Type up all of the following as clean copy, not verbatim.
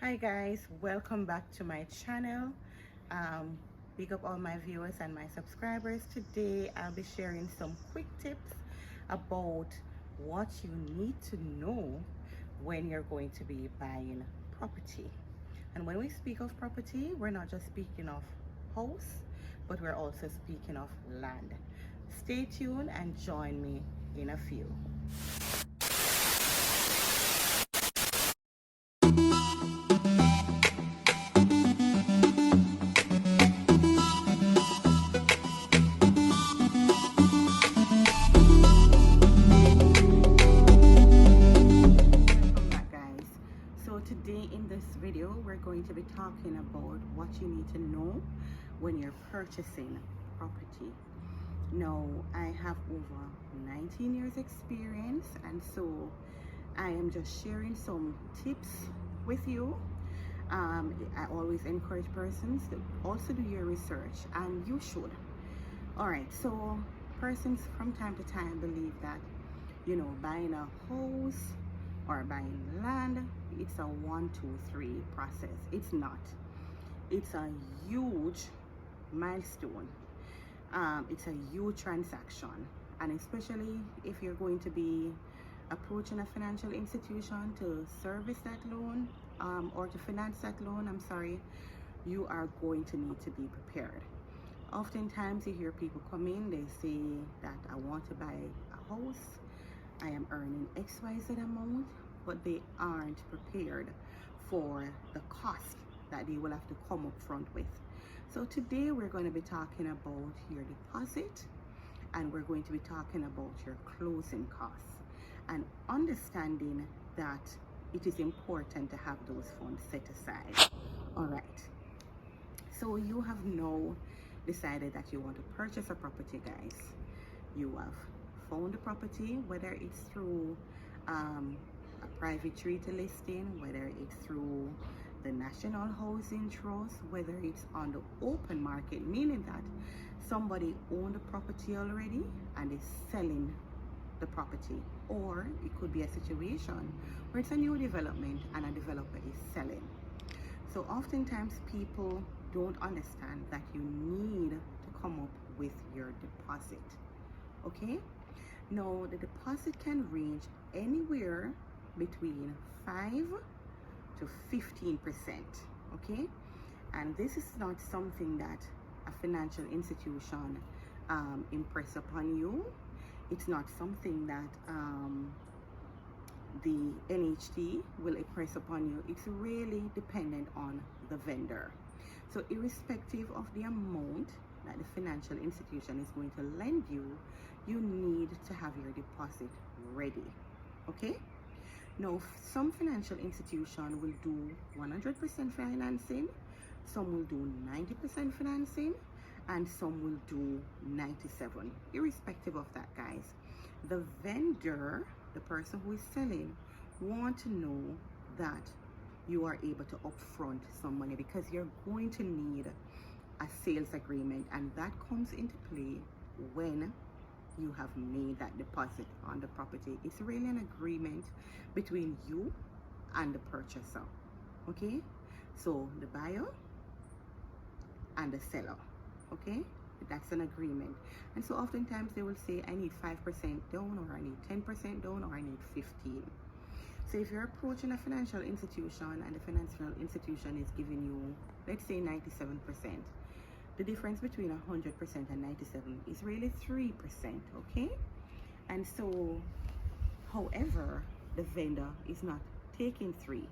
Hi guys, welcome back to my channel. um, Big up all my viewers and my subscribers. Today I'll be sharing some quick tips about what you need to know when you're going to be buying property. And when we speak of property, we're not just speaking of house, but we're also speaking of land. Stay tuned and join me in a few. Welcome back guys. So today in this video we're going to be talking about what you need to know when you're purchasing property. Now I have over 19 years experience, and so I am just sharing some tips with you. I always encourage persons to also do your research, and you should. All right, so persons from time to time believe that buying a house or buying land, it's a 1 2 3 process. It's not. It's a huge milestone. It's a huge transaction, and especially if you're going to be approaching a financial institution to service that loan, or to finance that loan, I'm sorry, you are going to need to be prepared. Oftentimes you hear people come in, they say that I want to buy a house, I am earning XYZ amount, but they aren't prepared for the cost that they will have to come up front with. So today we're going to be talking about your deposit, and we're going to be talking about your closing costs, and understanding that it is important to have those funds set aside. All right, so you have now decided that you want to purchase a property, guys. You have found the property, whether it's through a private treaty listing, whether it's through the National Housing Trust, whether it's on the open market, meaning that somebody owned the property already and is selling the property, or it could be a situation where it's a new development and a developer is selling. So oftentimes people don't understand that you need to come up with your deposit. Okay, now the deposit can range anywhere between 5 to 15%. Okay, and this is not something that a financial institution impress upon you. It's not something that the NHT will impress upon you. It's really dependent on the vendor. So irrespective of the amount that the financial institution is going to lend you, you need to have your deposit ready. Okay, now some financial institution will do 100% financing, some will do 90% financing, and some will do 97. Irrespective of that, guys, the vendor, the person who is selling, want to know that you are able to upfront some money, because you're going to need a sales agreement, and that comes into play when you have made that deposit on the property. It's really an agreement between you and the purchaser. Okay, so the buyer and the seller. Okay, that's an agreement. And so oftentimes they will say, I need 5% down, or I need 10% down, or I need 15. So if you're approaching a financial institution and the financial institution is giving you, let's say, 97%, the difference between 100% and 97 is really 3%. Okay, and so however, the vendor is not taking 3.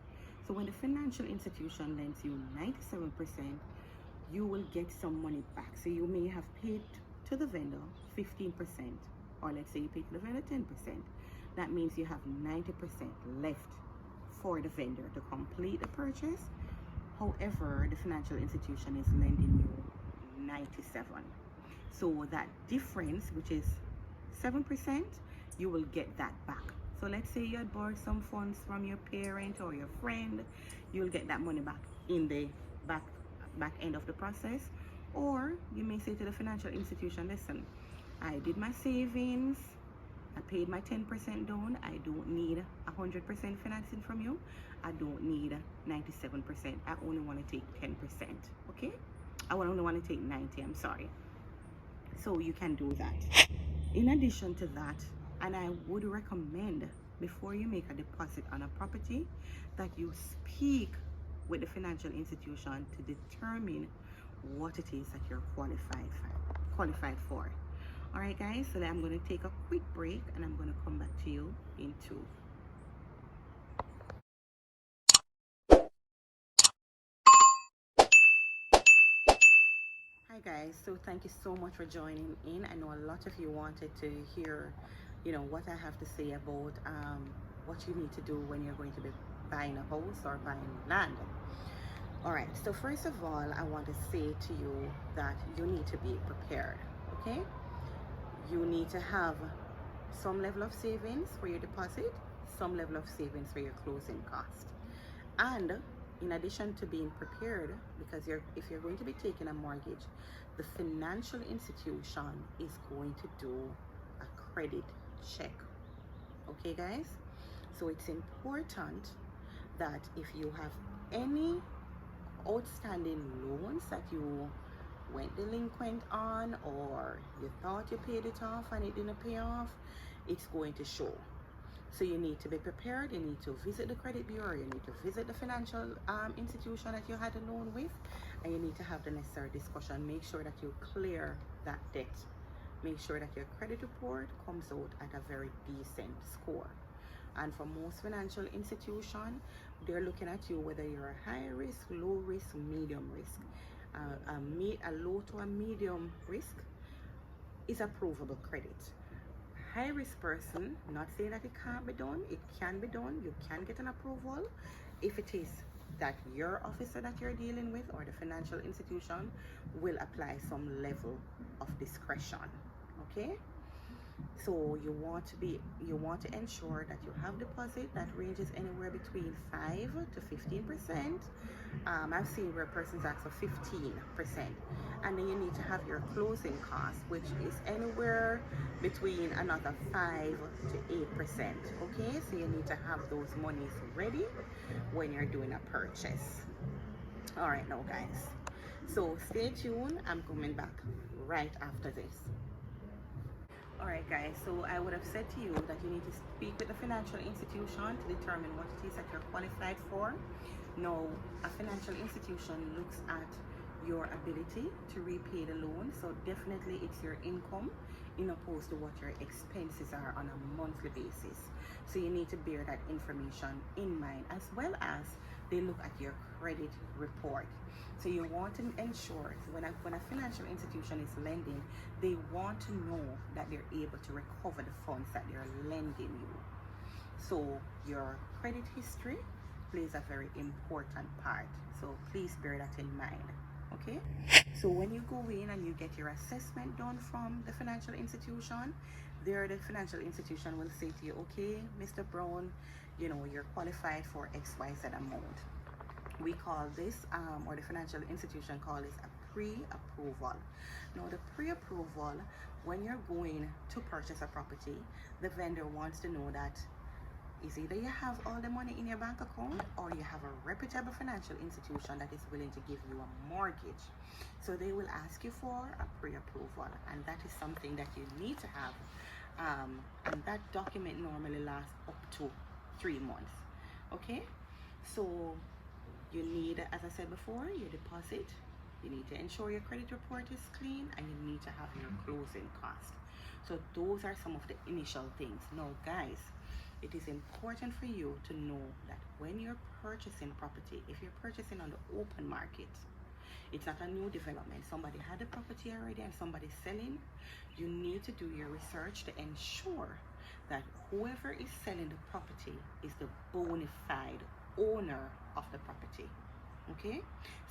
So when the financial institution lends you 97%, you will get some money back. So you may have paid to the vendor 15%, or let's say you paid to the vendor 10%. That means you have 90% left for the vendor to complete the purchase. However, the financial institution is lending you 97. So that difference, which is 7%, you will get that back. So let's say you had borrowed some funds from your parent or your friend, you'll get that money back in the back end of the process. Or you may say to the financial institution, listen, I did my savings, I paid my 10% down. I don't need 100% financing from you. I don't need 97%. I only want to take 10%. Okay? I only want to take 90. I'm sorry. So you can do that. In addition to that, and I would recommend before you make a deposit on a property that you speak with the financial institution to determine what it is that you're qualified for. All right, guys, so I'm going to take a quick break and I'm going to come back to you in 2. Hi guys, so thank you so much for joining in. I know a lot of you wanted to hear, what I have to say about what you need to do when you're going to be buying a house or buying land. All right, so first of all, I want to say to you that you need to be prepared. Okay, you need to have some level of savings for your deposit, some level of savings for your closing cost, and in addition to being prepared, because if you're going to be taking a mortgage, the financial institution is going to do a credit check. Okay, guys, so it's important that if you have any outstanding loans that you went delinquent on, or you thought you paid it off and it didn't pay off, it's going to show. So you need to be prepared. You need to visit the credit bureau, you need to visit the financial institution that you had a loan with, and you need to have the necessary discussion. Make sure that you clear that debt. Make sure that your credit report comes out at a very decent score. And for most financial institutions, they're looking at you whether you're a high risk, low risk, medium risk. A low to a medium risk is approvable credit. High risk person, not saying that it can't be done, it can be done. You can get an approval if it is that your officer that you're dealing with or the financial institution will apply some level of discretion. Okay, so you want to ensure that you have deposit that ranges anywhere between 5 to 15%. I've seen where persons ask for 15%, and then you need to have your closing costs, which is anywhere between another 5 to 8%. Okay, so you need to have those monies ready when you're doing a purchase. All right, now guys, so stay tuned. I'm coming back right after this. All right, guys, so I would have said to you that you need to speak with the financial institution to determine what it is that you're qualified for. Now, a financial institution looks at your ability to repay the loan, so definitely it's your income in opposed to what your expenses are on a monthly basis. So you need to bear that information in mind, as well as they look at your credit report. So you want to ensure when a financial institution is lending, they want to know that they're able to recover the funds that they're lending you. So your credit history plays a very important part. So please bear that in mind. Okay, so when you go in and you get your assessment done from the financial institution, there the financial institution will say to you, okay, Mr. Brown, you're qualified for XYZ amount. We call this, or the financial institution call this, a pre-approval. Now the pre-approval, when you're going to purchase a property, the vendor wants to know that is either you have all the money in your bank account or you have a reputable financial institution that is willing to give you a mortgage. So they will ask you for a pre-approval, and that is something that you need to have. And that document normally lasts up to 3 months. Okay, so you need, as I said before, your deposit. You need to ensure your credit report is clean, and you need to have your closing cost. So those are some of the initial things. Now guys, it is important for you to know that when you're purchasing property, if you're purchasing on the open market, it's not a new development. Somebody had the property already and somebody's selling. You need to do your research to ensure that whoever is selling the property is the bona fide owner of the property. Okay,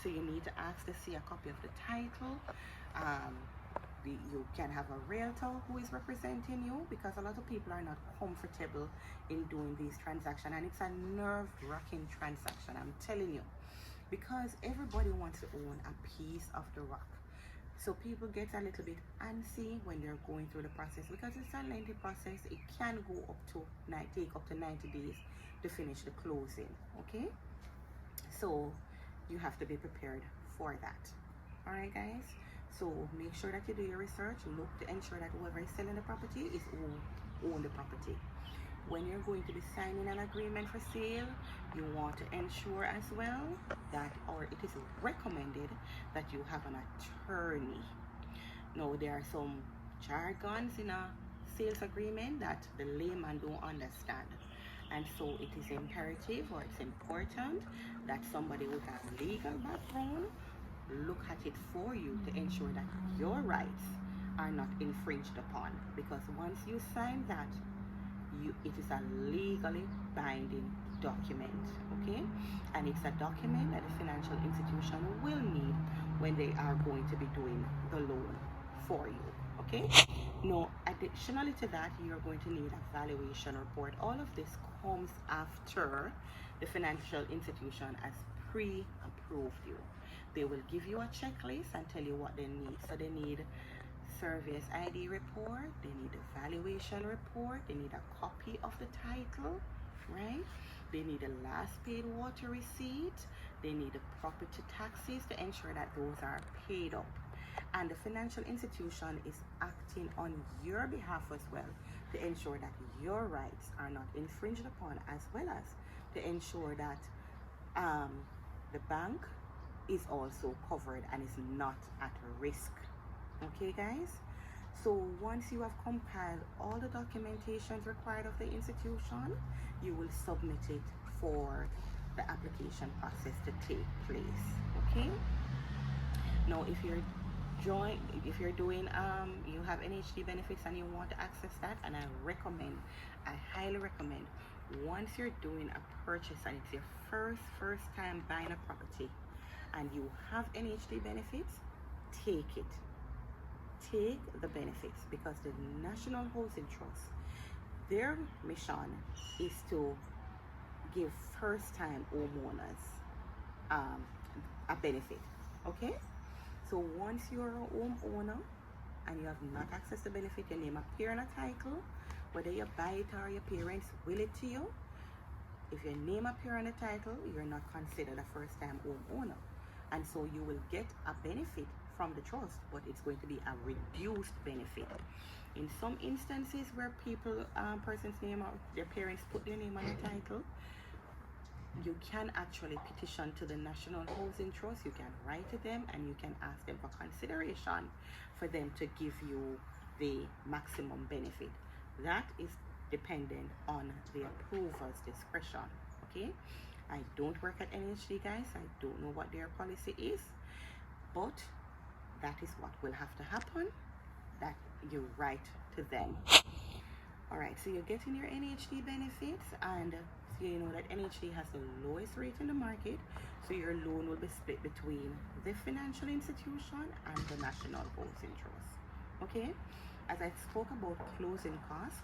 so you need to ask to see a copy of the title. You can have a realtor who is representing you, because a lot of people are not comfortable in doing these transactions, and it's a nerve-wracking transaction, I'm telling you, because everybody wants to own a piece of the rock. So people get a little bit antsy when they're going through the process, because it's a lengthy process. It can go up to take up to 90 days to finish the closing. Okay, so you have to be prepared for that. All right, guys, so make sure that you do your research. Look to ensure that whoever is selling the property is own the property. When you're going to be signing an agreement for sale, you want to ensure as well that, or it is recommended that you have an attorney. Now, there are some jargons in a sales agreement that the layman don't understand, and so it is imperative, or it's important, that somebody with a legal background look at it for you to ensure that your rights are not infringed upon, because once you sign that, it is a legally binding document. Okay, and it's a document that the financial institution will need when they are going to be doing the loan for you. Okay, now additionally to that, you're going to need a valuation report. All of this comes after the financial institution has pre-approved you. They will give you a checklist and tell you what they need. So they need service ID report, they need a valuation report, they need a copy of the title, right? They need a last paid water receipt, they need the property taxes to ensure that those are paid up. And the financial institution is acting on your behalf as well to ensure that your rights are not infringed upon, as well as to ensure that the bank is also covered and is not at risk. Okay, guys, so once you have compiled all the documentations required of the institution, you will submit it for the application process to take place. Okay, now if you're doing you have NHD benefits and you want to access that, and I highly recommend, once you're doing a purchase and it's your first time buying a property and you have NHD benefits, take the benefits, because the National Housing Trust, their mission is to give first-time homeowners a benefit. Okay, so once you're a homeowner and you have not accessed the benefit, your name appear on a title, whether you buy it or your parents will it to you. If your name appear on a title, you're not considered a first-time homeowner, and so you will get a benefit from the trust, but it's going to be a reduced benefit. In some instances where person's name or their parents put their name on the title, you can actually petition to the National Housing Trust. You can write to them and you can ask them for consideration for them to give you the maximum benefit. That is dependent on the approver's discretion. Okay, I don't work at NHD, guys. I don't know what their policy is, but that is what will have to happen, that you write to them. All right, so you're getting your NHD benefits, and so you know that NHD has the lowest rate in the market, so your loan will be split between the financial institution and the National Housing Trust. Okay, as I spoke about closing costs,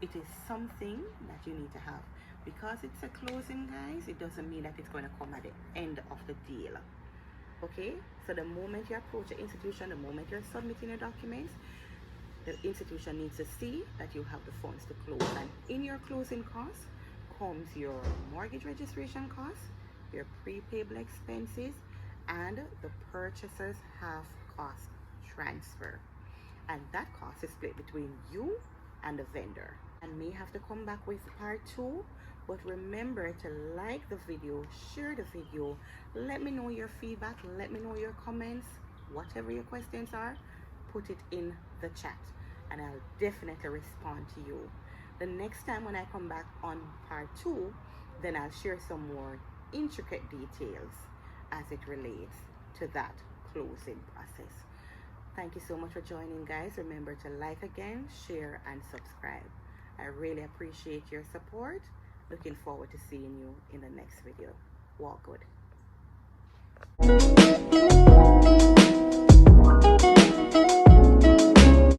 it is something that you need to have, because it's a closing, guys. It doesn't mean that it's going to come at the end of the deal. Okay, so the moment you approach the institution, the moment you're submitting your documents, the institution needs to see that you have the funds to close, and in your closing costs comes your mortgage registration costs, your prepayable expenses, and the purchaser's half cost transfer, and that cost is split between you and the vendor. And may have to come back with part 2, but remember to like the video, share the video, let me know your feedback, let me know your comments, whatever your questions are, put it in the chat and I'll definitely respond to you. The next time when I come back on part 2, then I'll share some more intricate details as it relates to that closing process. Thank you so much for joining, guys. Remember to like again, share and subscribe. I really appreciate your support. Looking forward to seeing you in the next video. Walk good.